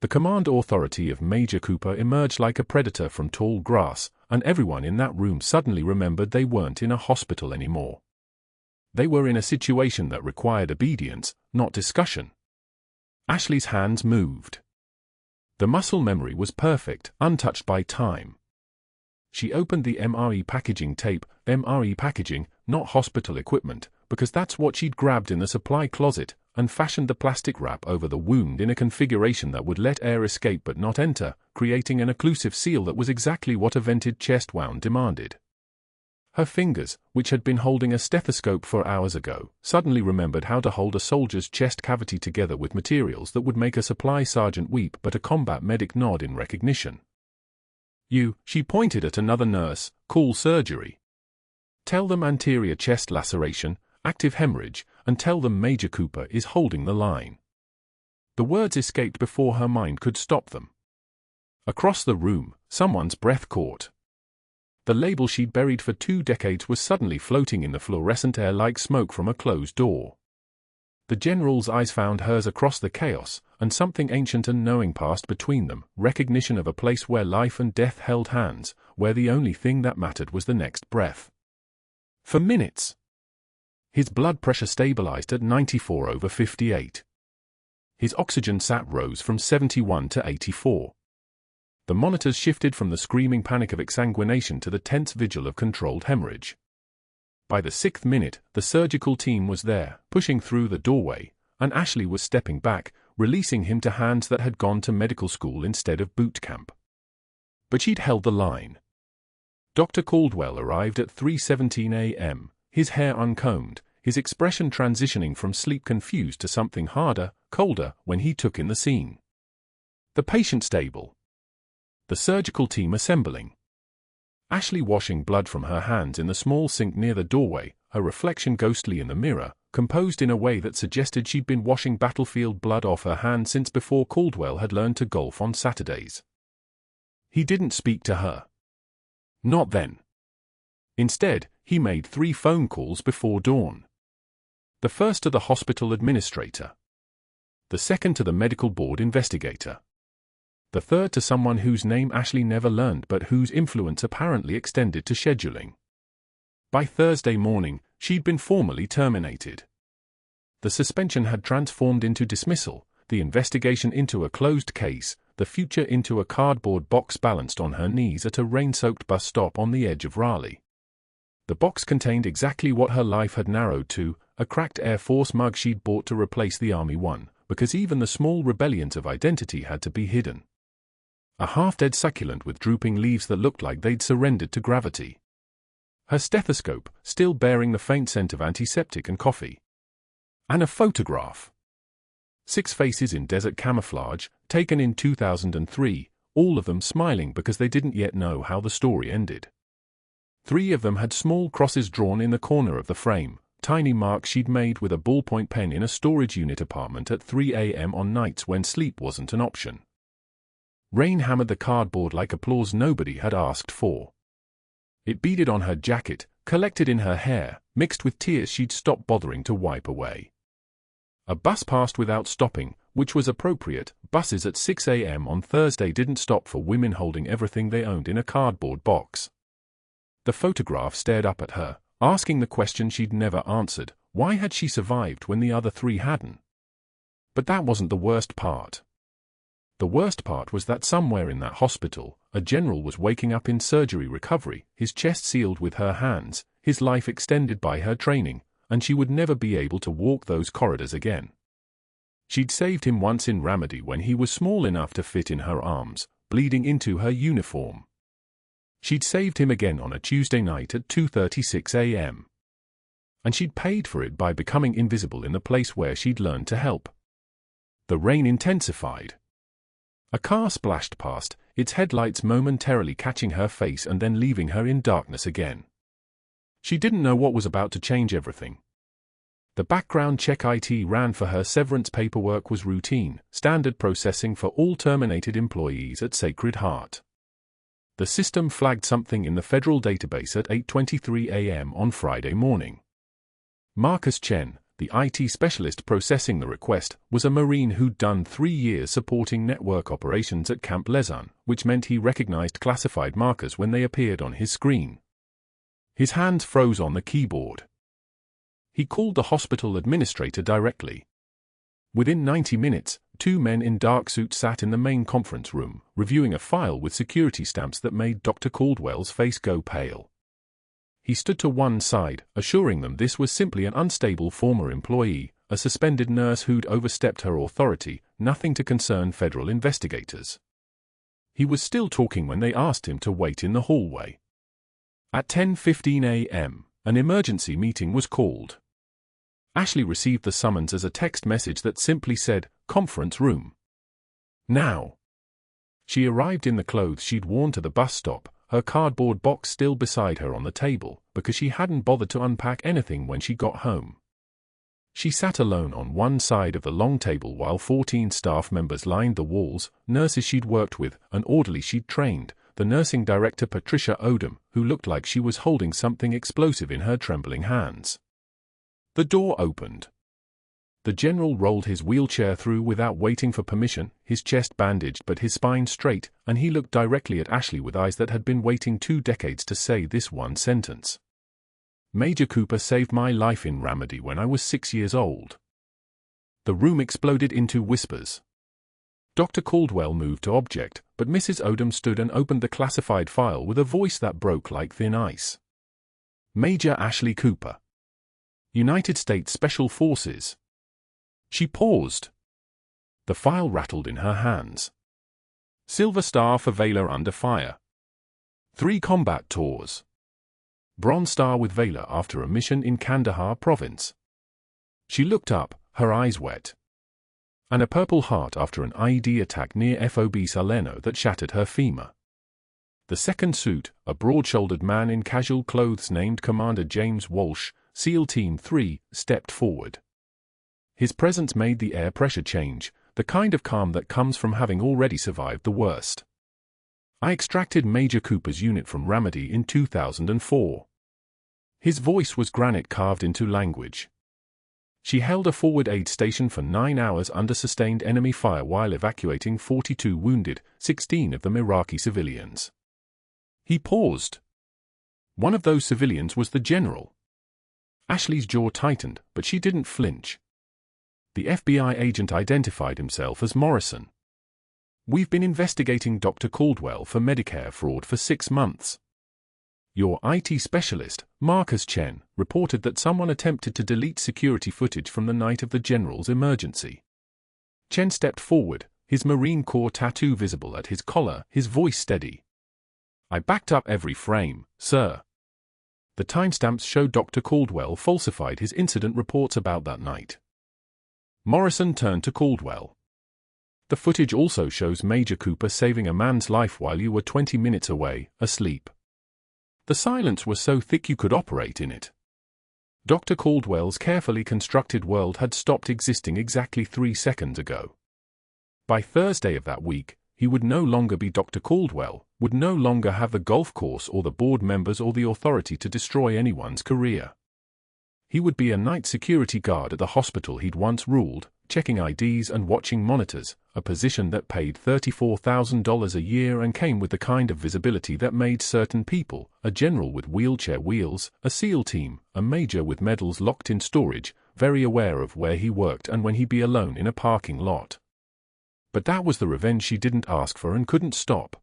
[SPEAKER 1] The command authority of Major Cooper emerged like a predator from tall grass, and everyone in that room suddenly remembered they weren't in a hospital anymore. They were in a situation that required obedience, not discussion. Ashley's hands moved. The muscle memory was perfect, untouched by time. She opened the MRE packaging tape, MRE packaging, not hospital equipment, because that's what she'd grabbed in the supply closet, and fashioned the plastic wrap over the wound in a configuration that would let air escape but not enter, creating an occlusive seal that was exactly what a vented chest wound demanded. Her fingers, which had been holding a stethoscope 4 hours ago, suddenly remembered how to hold a soldier's chest cavity together with materials that would make a supply sergeant weep but a combat medic nod in recognition. She pointed at another nurse, call surgery. Tell them anterior chest laceration, active hemorrhage, and tell them Major Cooper is holding the line. The words escaped before her mind could stop them. Across the room, someone's breath caught. The label she'd buried for 2 decades was suddenly floating in the fluorescent air like smoke from a closed door. The general's eyes found hers across the chaos, and something ancient and knowing passed between them, recognition of a place where life and death held hands, where the only thing that mattered was the next breath. For minutes, His blood pressure stabilized at 94/58. His oxygen sat rose from 71 to 84. The monitors shifted from the screaming panic of exsanguination to the tense vigil of controlled hemorrhage. By the 6th minute, the surgical team was there, pushing through the doorway, and Ashley was stepping back, releasing him to hands that had gone to medical school instead of boot camp. But she'd held the line. Dr. Caldwell arrived at 3:17 a.m., his hair uncombed, his expression transitioning from sleep confused to something harder, colder, when he took in the scene. The patient stable. The surgical team assembling. Ashley washing blood from her hands in the small sink near the doorway, her reflection ghostly in the mirror, composed in a way that suggested she'd been washing battlefield blood off her hands since before Caldwell had learned to golf on Saturdays. He didn't speak to her. Not then. Instead, he made 3 phone calls before dawn. The first to the hospital administrator. The second to the medical board investigator. The third to someone whose name Ashley never learned but whose influence apparently extended to scheduling. By Thursday morning, she'd been formally terminated. The suspension had transformed into dismissal, the investigation into a closed case, the future into a cardboard box balanced on her knees at a rain-soaked bus stop on the edge of Raleigh. The box contained exactly what her life had narrowed to, a cracked Air Force mug she'd bought to replace the Army one, because even the small rebellions of identity had to be hidden. A half-dead succulent with drooping leaves that looked like they'd surrendered to gravity. Her stethoscope, still bearing the faint scent of antiseptic and coffee. And a photograph. 6 faces in desert camouflage, taken in 2003, all of them smiling because they didn't yet know how the story ended. 3 of them had small crosses drawn in the corner of the frame, tiny marks she'd made with a ballpoint pen in a storage unit apartment at 3 a.m. on nights when sleep wasn't an option. Rain hammered the cardboard like applause nobody had asked for. It beaded on her jacket, collected in her hair, mixed with tears she'd stopped bothering to wipe away. A bus passed without stopping, which was appropriate. Buses at 6 a.m. on Thursday didn't stop for women holding everything they owned in a cardboard box. The photograph stared up at her, asking the question she'd never answered: why had she survived when the other 3 hadn't? But that wasn't the worst part. The worst part was that somewhere in that hospital, a general was waking up in surgery recovery, his chest sealed with her hands, his life extended by her training, and she would never be able to walk those corridors again. She'd saved him once in Raleigh when he was small enough to fit in her arms, bleeding into her uniform. She'd saved him again on a Tuesday night at 2:36 a.m. And she'd paid for it by becoming invisible in the place where she'd learned to help. The rain intensified. A car splashed past, its headlights momentarily catching her face and then leaving her in darkness again. She didn't know what was about to change everything. The background check IT ran for her severance paperwork was routine, standard processing for all terminated employees at Sacred Heart. The system flagged something in the federal database at 8:23 a.m. on Friday morning. Marcus Chen, the IT specialist processing the request, was a Marine who'd done 3 years supporting network operations at Camp Lejeune, which meant he recognized classified markers when they appeared on his screen. His hands froze on the keyboard. He called the hospital administrator directly. Within 90 minutes, 2 men in dark suits sat in the main conference room, reviewing a file with security stamps that made Dr. Caldwell's face go pale. He stood to one side, assuring them this was simply an unstable former employee, a suspended nurse who'd overstepped her authority, nothing to concern federal investigators. He was still talking when they asked him to wait in the hallway. At 10:15 a.m., an emergency meeting was called. Ashley received the summons as a text message that simply said, "Conference room. Now." She arrived in the clothes she'd worn to the bus stop, her cardboard box still beside her on the table, because she hadn't bothered to unpack anything when she got home. She sat alone on one side of the long table while 14 staff members lined the walls, nurses she'd worked with, an orderly she'd trained, the nursing director Patricia Odom, who looked like she was holding something explosive in her trembling hands. The door opened. The general rolled his wheelchair through without waiting for permission, his chest bandaged but his spine straight, and he looked directly at Ashley with eyes that had been waiting 2 decades to say this one sentence. Major Cooper saved my life in Raleigh when I was 6 years old. The room exploded into whispers. Dr. Caldwell moved to object, but Mrs. Odom stood and opened the classified file with a voice that broke like thin ice. Major Ashley Cooper. United States Special Forces. She paused. The file rattled in her hands. Silver Star for Valor under fire. 3 combat tours. Bronze Star with Valor after a mission in Kandahar province. She looked up, her eyes wet. And a Purple Heart after an IED attack near FOB Salerno that shattered her femur. The second suit, a broad-shouldered man in casual clothes named Commander James Walsh, SEAL Team 3, stepped forward. His presence made the air pressure change, the kind of calm that comes from having already survived the worst. I extracted Major Cooper's unit from Raleigh in 2004. His voice was granite carved into language. She held a forward aid station for 9 hours under sustained enemy fire while evacuating 42 wounded, 16 of them Iraqi civilians. He paused. One of those civilians was the general. Ashley's jaw tightened, but she didn't flinch. The FBI agent identified himself as Morrison. We've been investigating Dr. Caldwell for Medicare fraud for 6 months. Your IT specialist, Marcus Chen, reported that someone attempted to delete security footage from the night of the general's emergency. Chen stepped forward, his Marine Corps tattoo visible at his collar, his voice steady. I backed up every frame, sir. The timestamps show Dr. Caldwell falsified his incident reports about that night. Morrison turned to Caldwell. The footage also shows Major Cooper saving a man's life while you were 20 minutes away, asleep. The silence was so thick you could operate in it. Dr. Caldwell's carefully constructed world had stopped existing exactly 3 seconds ago. By Thursday of that week, he would no longer be Dr. Caldwell, would no longer have the golf course or the board members or the authority to destroy anyone's career. He would be a night security guard at the hospital he'd once ruled, checking IDs and watching monitors, a position that paid $34,000 a year and came with the kind of visibility that made certain people, a general with wheelchair wheels, a SEAL team, a major with medals locked in storage, very aware of where he worked and when he'd be alone in a parking lot. But that was the revenge she didn't ask for and couldn't stop.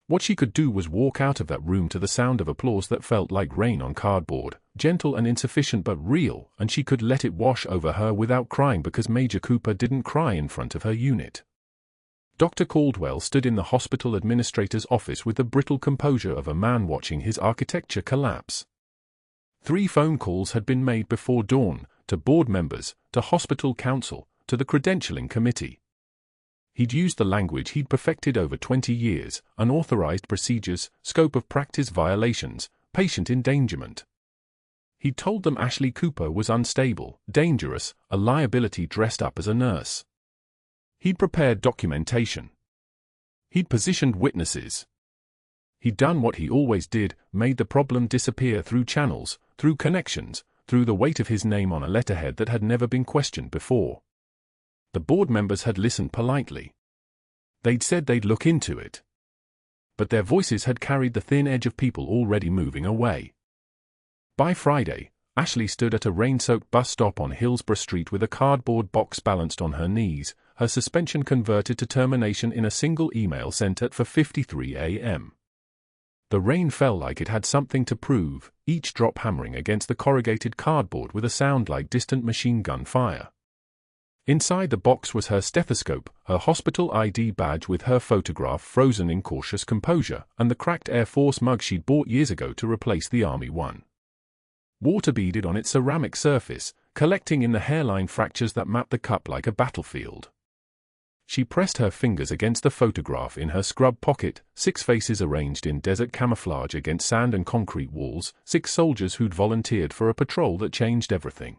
[SPEAKER 1] What she could do was walk out of that room to the sound of applause that felt like rain on cardboard, gentle and insufficient but real, and she could let it wash over her without crying because Major Cooper didn't cry in front of her unit. Dr. Caldwell stood in the hospital administrator's office with the brittle composure of a man watching his architecture collapse. 3 phone calls had been made before dawn, to board members, to hospital counsel, to the credentialing committee. He'd used the language he'd perfected over 20 years, unauthorized procedures, scope of practice violations, patient endangerment. He'd told them Ashley Cooper was unstable, dangerous, a liability dressed up as a nurse. He'd prepared documentation. He'd positioned witnesses. He'd done what he always did, made the problem disappear through channels, through connections, through the weight of his name on a letterhead that had never been questioned before. The board members had listened politely. They'd said they'd look into it. But their voices had carried the thin edge of people already moving away. By Friday, Ashley stood at a rain-soaked bus stop on Hillsborough Street with a cardboard box balanced on her knees, her suspension converted to termination in a single email sent at 4:53 a.m. The rain fell like it had something to prove, each drop hammering against the corrugated cardboard with a sound like distant machine gun fire. Inside the box was her stethoscope, her hospital ID badge with her photograph frozen in cautious composure, and the cracked Air Force mug she'd bought years ago to replace the Army one. Water beaded on its ceramic surface, collecting in the hairline fractures that mapped the cup like a battlefield. She pressed her fingers against the photograph in her scrub pocket, 6 faces arranged in desert camouflage against sand and concrete walls, 6 soldiers who'd volunteered for a patrol that changed everything.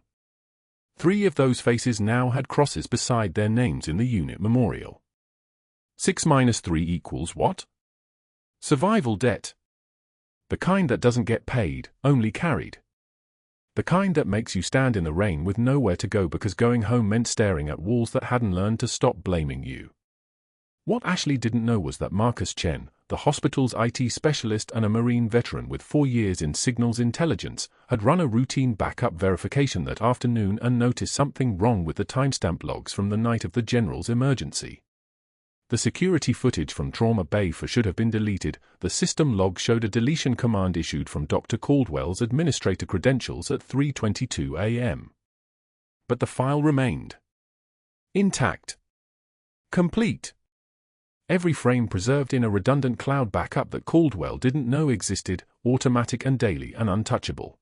[SPEAKER 1] 3 of those faces now had crosses beside their names in the unit memorial. 6 minus 3 equals what? Survival debt. The kind that doesn't get paid, only carried. The kind that makes you stand in the rain with nowhere to go because going home meant staring at walls that hadn't learned to stop blaming you. What Ashley didn't know was that Marcus Chen, the hospital's IT specialist and a Marine veteran with 4 years in signals intelligence, had run a routine backup verification that afternoon and noticed something wrong with the timestamp logs from the night of the General's emergency. The security footage from Trauma Bay 4 should have been deleted. The system log showed a deletion command issued from Dr. Caldwell's administrator credentials at 3:22 a.m. But the file remained intact. Complete. Every frame preserved in a redundant cloud backup that Caldwell didn't know existed, automatic and daily and untouchable.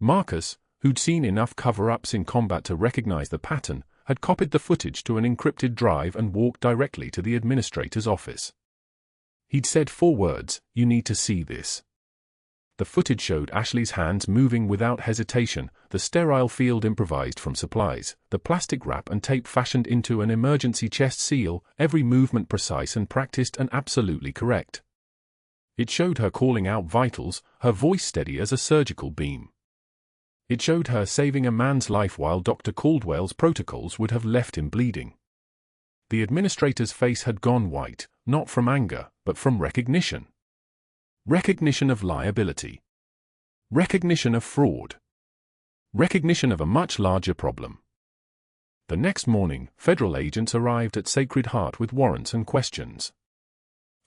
[SPEAKER 1] Marcus, who'd seen enough cover-ups in combat to recognize the pattern, had copied the footage to an encrypted drive and walked directly to the administrator's office. He'd said 4 words, "You need to see this." The footage showed Ashley's hands moving without hesitation, the sterile field improvised from supplies, the plastic wrap and tape fashioned into an emergency chest seal, every movement precise and practiced and absolutely correct. It showed her calling out vitals, her voice steady as a surgical beam. It showed her saving a man's life while Dr. Caldwell's protocols would have left him bleeding. The administrator's face had gone white, not from anger, but from recognition. Recognition of liability. Recognition of fraud. Recognition of a much larger problem. The next morning, federal agents arrived at Sacred Heart with warrants and questions.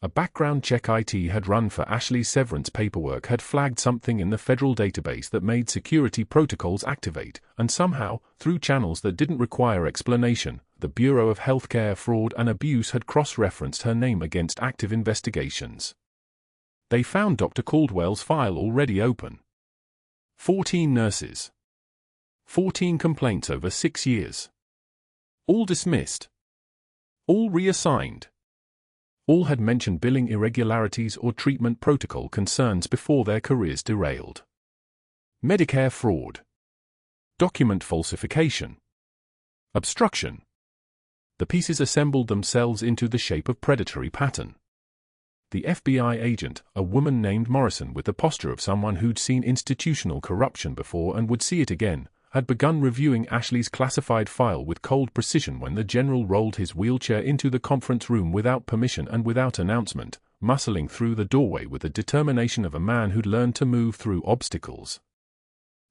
[SPEAKER 1] A background check IT had run for Ashley's severance paperwork had flagged something in the federal database that made security protocols activate, and somehow, through channels that didn't require explanation, the Bureau of Healthcare Fraud and Abuse had cross-referenced her name against active investigations. They found Dr. Caldwell's file already open. 14 nurses. 14 complaints over 6 years. All dismissed. All reassigned. All had mentioned billing irregularities or treatment protocol concerns before their careers derailed. Medicare fraud. Document falsification. Obstruction. The pieces assembled themselves into the shape of predatory pattern. The FBI agent, a woman named Morrison with the posture of someone who'd seen institutional corruption before and would see it again, had begun reviewing Ashley's classified file with cold precision when the general rolled his wheelchair into the conference room without permission and without announcement, muscling through the doorway with the determination of a man who'd learned to move through obstacles.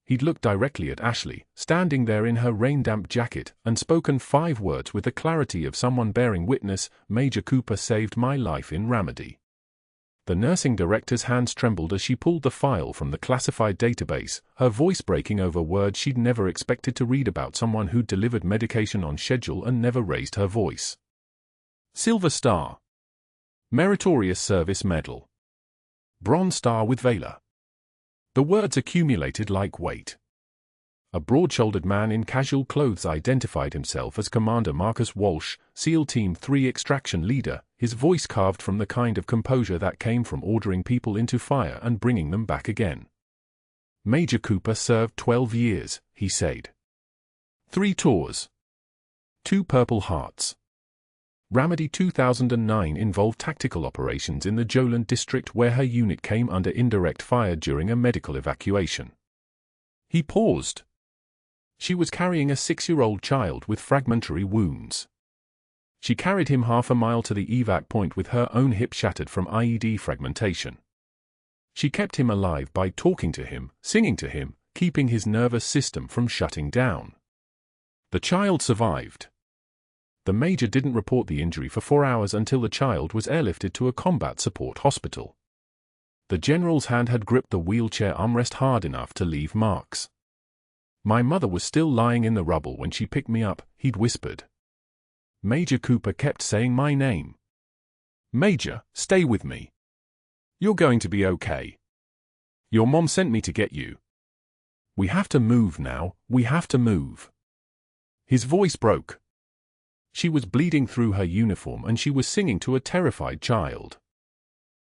[SPEAKER 1] He'd looked directly at Ashley, standing there in her rain-damp jacket, and spoken 5 words with the clarity of someone bearing witness: "Major Cooper saved my life in Raleigh." The nursing director's hands trembled as she pulled the file from the classified database, her voice breaking over words she'd never expected to read about someone who'd delivered medication on schedule and never raised her voice. Silver Star. Meritorious Service Medal. Bronze Star with Valor. The words accumulated like weight. A broad-shouldered man in casual clothes identified himself as Commander Marcus Walsh, SEAL Team 3 extraction leader, his voice carved from the kind of composure that came from ordering people into fire and bringing them back again. "Major Cooper served 12 years, he said. 3 tours. 2 Purple Hearts. Raleigh 2009 involved tactical operations in the Joland district where her unit came under indirect fire during a medical evacuation." He paused. She was carrying a 6-year-old child with fragmentary wounds. She carried him half a mile to the evac point with her own hip shattered from IED fragmentation. She kept him alive by talking to him, singing to him, keeping his nervous system from shutting down. The child survived. The major didn't report the injury for 4 hours until the child was airlifted to a combat support hospital. The general's hand had gripped the wheelchair armrest hard enough to leave marks. "My mother was still lying in the rubble when she picked me up," he'd whispered. Major Cooper kept saying my name. "Major, stay with me. You're going to be okay. Your mom sent me to get you. We have to move now, we have to move." His voice broke. She was bleeding through her uniform and she was singing to a terrified child.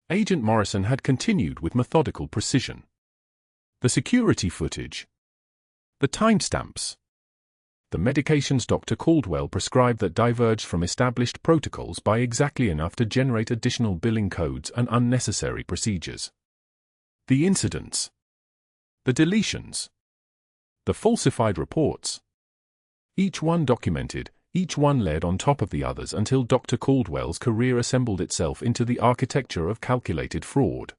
[SPEAKER 1] Agent Morrison had continued with methodical precision. The security footage. The timestamps. The medications Dr. Caldwell prescribed that diverged from established protocols by exactly enough to generate additional billing codes and unnecessary procedures. The incidents. The deletions. The falsified reports. Each one documented, each one layered on top of the others until Dr. Caldwell's career assembled itself into the architecture of calculated fraud.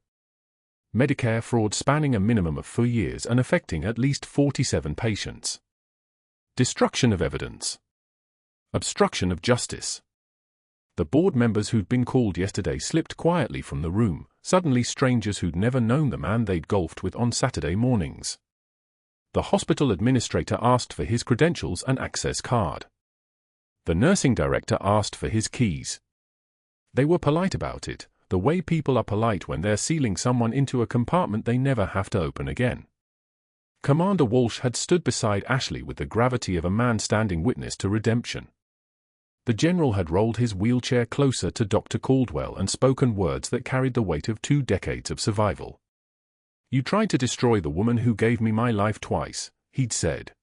[SPEAKER 1] Medicare fraud spanning a minimum of 4 years and affecting at least 47 patients. Destruction of evidence. Obstruction of justice. The board members who'd been called yesterday slipped quietly from the room, suddenly strangers who'd never known the man they'd golfed with on Saturday mornings. The hospital administrator asked for his credentials and access card. The nursing director asked for his keys. They were polite about it, the way people are polite when they're sealing someone into a compartment they never have to open again. Commander Walsh had stood beside Ashley with the gravity of a man standing witness to redemption. The general had rolled his wheelchair closer to Dr. Caldwell and spoken words that carried the weight of 2 decades of survival. "You tried to destroy the woman who gave me my life twice," he'd said.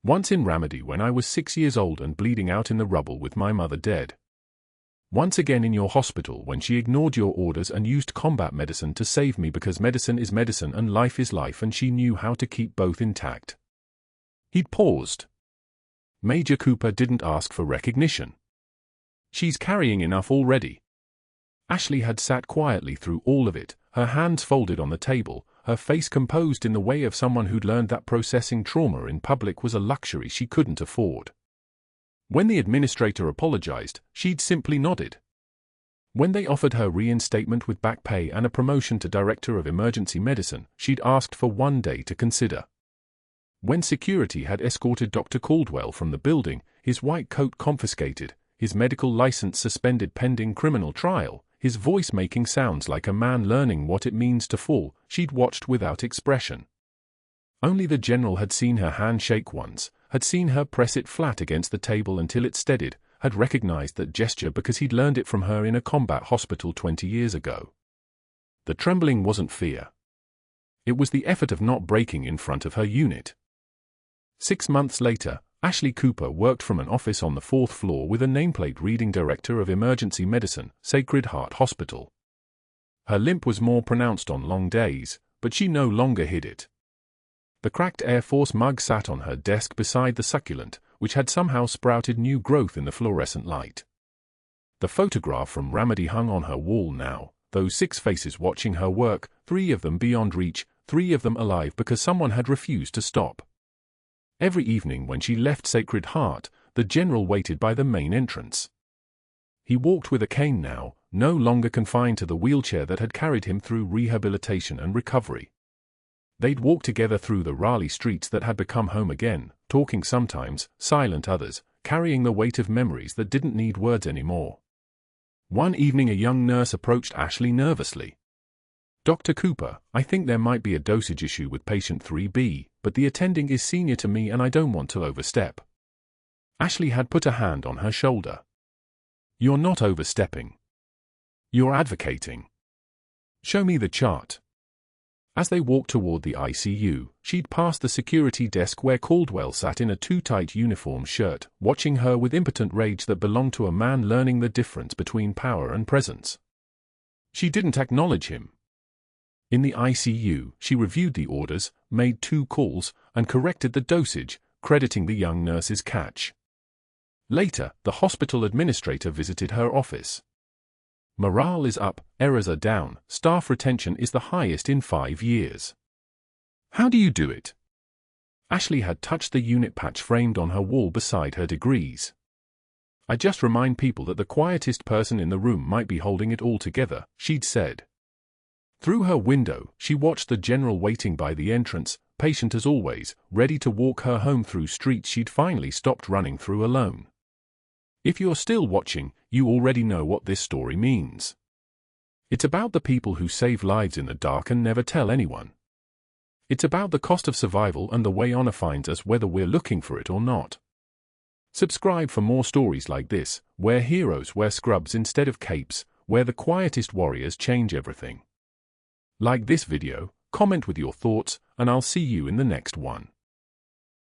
[SPEAKER 1] "Once in Raleigh when I was 6 years old and bleeding out in the rubble with my mother dead. Once again in your hospital when she ignored your orders and used combat medicine to save me because medicine is medicine and life is life and she knew how to keep both intact." He'd paused. Major Cooper didn't ask for recognition. "She's carrying enough already." Ashley had sat quietly through all of it, her hands folded on the table, her face composed in the way of someone who'd learned that processing trauma in public was a luxury she couldn't afford. When the administrator apologized, she'd simply nodded. When they offered her reinstatement with back pay and a promotion to Director of Emergency Medicine, she'd asked for 1 day to consider. When security had escorted Dr. Caldwell from the building, his white coat confiscated, his medical license suspended pending criminal trial, his voice making sounds like a man learning what it means to fall, she'd watched without expression. Only the general had seen her hand shake once, had seen her press it flat against the table until it steadied, had recognized that gesture because he'd learned it from her in a combat hospital 20 years ago. The trembling wasn't fear. It was the effort of not breaking in front of her unit. 6 months later, Ashley Cooper worked from an office on the 4th floor with a nameplate reading Director of Emergency Medicine, Sacred Heart Hospital. Her limp was more pronounced on long days, but she no longer hid it. The cracked Air Force mug sat on her desk beside the succulent, which had somehow sprouted new growth in the fluorescent light. The photograph from Raleigh hung on her wall now, those 6 faces watching her work, 3 of them beyond reach, 3 of them alive because someone had refused to stop. Every evening when she left Sacred Heart, the general waited by the main entrance. He walked with a cane now, no longer confined to the wheelchair that had carried him through rehabilitation and recovery. They'd walk together through the Raleigh streets that had become home again, talking sometimes, silent others, carrying the weight of memories that didn't need words anymore. One evening a young nurse approached Ashley nervously. "Dr. Cooper, I think there might be a dosage issue with patient 3B, but the attending is senior to me and I don't want to overstep." Ashley had put a hand on her shoulder. "You're not overstepping. You're advocating. Show me the chart." As they walked toward the ICU, she'd passed the security desk where Caldwell sat in a too-tight uniform shirt, watching her with impotent rage that belonged to a man learning the difference between power and presence. She didn't acknowledge him. In the ICU, she reviewed the orders, made 2 calls, and corrected the dosage, crediting the young nurse's catch. Later, the hospital administrator visited her office. "Morale is up, errors are down, staff retention is the highest in 5 years. How do you do it?" Ashley had touched the unit patch framed on her wall beside her degrees. "I just remind people that the quietest person in the room might be holding it all together," she'd said. Through her window, she watched the general waiting by the entrance, patient as always, ready to walk her home through streets she'd finally stopped running through alone. If you're still watching, you already know what this story means. It's about the people who save lives in the dark and never tell anyone. It's about the cost of survival and the way honor finds us whether we're looking for it or not. Subscribe for more stories like this, where heroes wear scrubs instead of capes, where the quietest warriors change everything. Like this video, comment with your thoughts, and I'll see you in the next one.